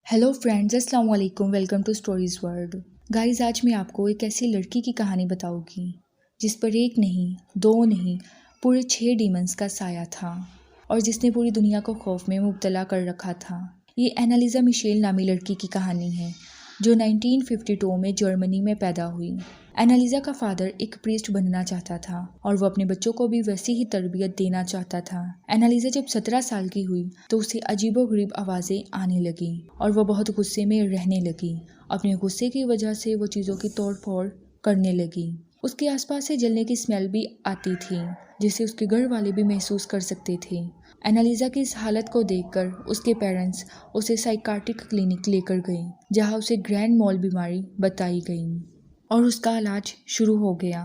Hello friends, अस्सलाम वालेकुम। Welcome to stories world. Guys, आज मैं आपको एक ऐसी लड़की की कहानी बताऊंगी जिस पर एक नहीं, दो नहीं, पूरे 6 डीमंस का साया था और जिसने पूरी दुनिया को खौफ में मुब्तला कर रखा था। ये एनालिजा मिशेल नामी लड़की की कहानी है जो 1952 में जर्मनी में पैदा हुई। एनालिजा का फादर एक प्रीस्ट बनना चाहता था और वो अपने बच्चों को भी वैसी ही तरबियत देना चाहता था। एनालिजा जब 17 साल की हुई तो उसे अजीबोगरीब आवाज़ें आने लगी और वो बहुत गुस्से में रहने लगी। अपने गुस्से की वजह से वो चीज़ों की तोड़ फोड़ करने लगी। उसके आसपास से जलने की स्मेल भी आती थी जिसे उसके घर वाले भी महसूस कर सकते थे। एनालिजा की इस हालत को देखकर उसके पेरेंट्स उसे साइकाट्रिक क्लिनिक लेकर गए जहां उसे ग्रैंड मॉल बीमारी बताई गई और उसका इलाज शुरू हो गया।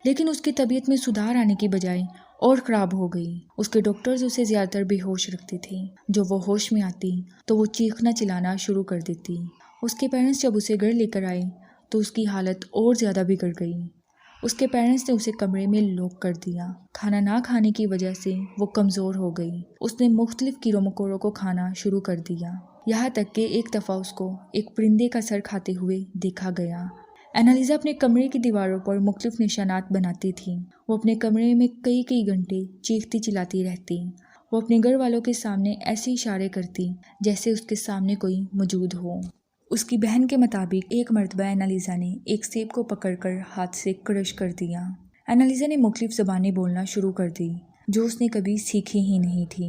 लेकिन उसकी तबीयत में सुधार आने की बजाय और ख़राब हो गई। उसके डॉक्टर्स उसे ज़्यादातर बेहोश रखते थे। जब वो होश में आती तो वो चीखना चिल्लाना शुरू कर देती। उसके पेरेंट्स जब उसे घर लेकर आए तो उसकी हालत और ज़्यादा बिगड़ गई। उसके पेरेंट्स ने उसे कमरे में लॉक कर दिया। खाना ना खाने की वजह से वो कमज़ोर हो गई। उसने मुख्तलिफ कीड़ों मकोड़ों को खाना शुरू कर दिया, यहाँ तक कि एक दफ़ा उसको एक परिंदे का सर खाते हुए देखा गया। एनालिजा अपने कमरे की दीवारों पर मुख्तलिफ निशानात बनाती थी। वो अपने कमरे में कई कई घंटे चीखती चिल्लाती रहती। वो अपने घर वालों के सामने ऐसे इशारे करती जैसे उसके सामने कोई मौजूद हो। उसकी बहन के मुताबिक एक मर्तबा एनालिजा ने एक सेब को पकड़कर हाथ से क्रश कर दिया। एनालिजा ने मुख्तलिफ ज़बानें बोलना शुरू कर दी जो उसने कभी सीखी ही नहीं थी।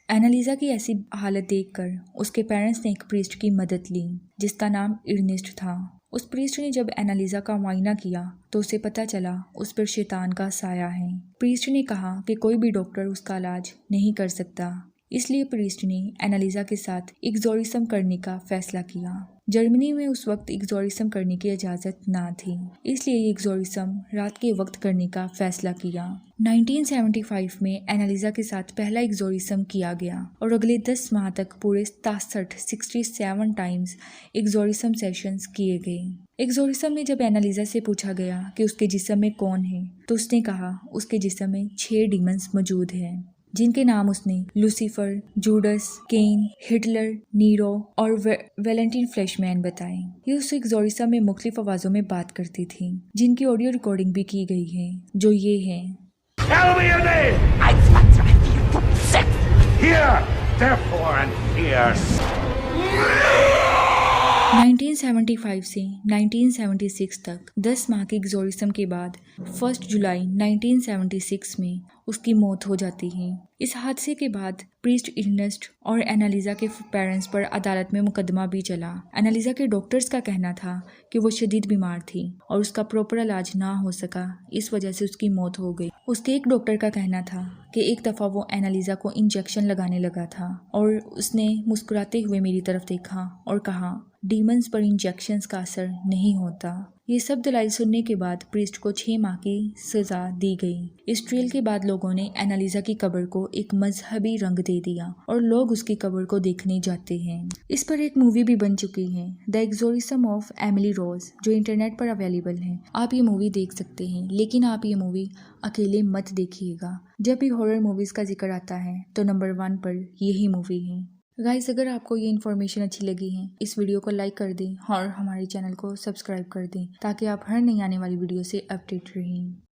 एनालिजा की ऐसी हालत देखकर उसके पेरेंट्स ने एक प्रीस्ट की मदद ली जिसका नाम इर्नेस्ट था। उस प्रीस्ट ने जब एनालिजा का मुआयना किया तो उसे पता चला उस पर शैतान का साया है। प्रीस्ट ने कहा कि कोई भी डॉक्टर उसका इलाज नहीं कर सकता, इसलिए प्रीस्ट ने एनालिजा के साथ एक्सोरिस्म करने का फैसला किया। जर्मनी में उस वक्त एक्सोरिस्म करने की इजाज़त ना थी, इसलिए एक्सोरिस्म रात के वक्त करने का फैसला किया। 1975 में एनालिजा के साथ पहला एक्सोरिस्म किया गया और अगले 10 माह तक पूरे 67 टाइम्स एक्सोरिस्म सेशंस किए गए। एक्सोरिस्म में जब एनालिजा से पूछा गया कि उसके जिस्म में कौन है तो उसने कहा उसके जिस्म में 6 डीमंस मौजूद हैं जिनके नाम उसने लूसीफर, जूडस, केन, हिटलर, नीरो और वैलेंटाइन फ्लैशमैन बताए। ये उस एक्सोरिस्म में मुख्तलिफ आवाज़ों में बात करती थी जिनकी ऑडियो रिकॉर्डिंग भी की गई है जो ये है। Tell me your name! I vertreibe you, Seth! Here, therefore and fierce! 1975 से 1976 तक 10 माह के एक्सोरिस्म के बाद 1 जुलाई 1976 में उसकी मौत हो जाती है। इस हादसे के बाद प्रीस्ट इर्नेस्ट और एनालिजा के पेरेंट्स पर अदालत में मुकदमा भी चला। एनालिजा के डॉक्टर्स का कहना था कि वो शदीद बीमार थी और उसका प्रॉपर इलाज ना हो सका, इस वजह से उसकी मौत हो गई। उसके एक डॉक्टर का कहना था कि एक दफ़ा वो एनालिजा को इंजेक्शन लगाने लगा था और उसने मुस्कुराते हुए मेरी तरफ देखा और कहा डीमंस पर इंजेक्शंस का असर नहीं होता। ये सब दलाइल सुनने के बाद प्रीस्ट को 6 माह की सज़ा दी गई। इस ट्रेल के बाद लोगों ने एनालिजा की कब्र को एक मजहबी रंग दे दिया और लोग उसकी कब्र को देखने जाते हैं। इस पर एक मूवी भी बन चुकी है, द एक्सोरिस्म ऑफ एमिली रोज, जो इंटरनेट पर अवेलेबल है। आप ये मूवी देख सकते हैं, लेकिन आप ये मूवी अकेले मत देखिएगा। जब भी हॉरर मूवीज़ का जिक्र आता है तो नंबर 1 पर यही मूवी है। गाइस, अगर आपको ये इन्फॉर्मेशन अच्छी लगी है इस वीडियो को लाइक कर दें और हमारे चैनल को सब्सक्राइब कर दें ताकि आप हर नई आने वाली वीडियो से अपडेट रहें।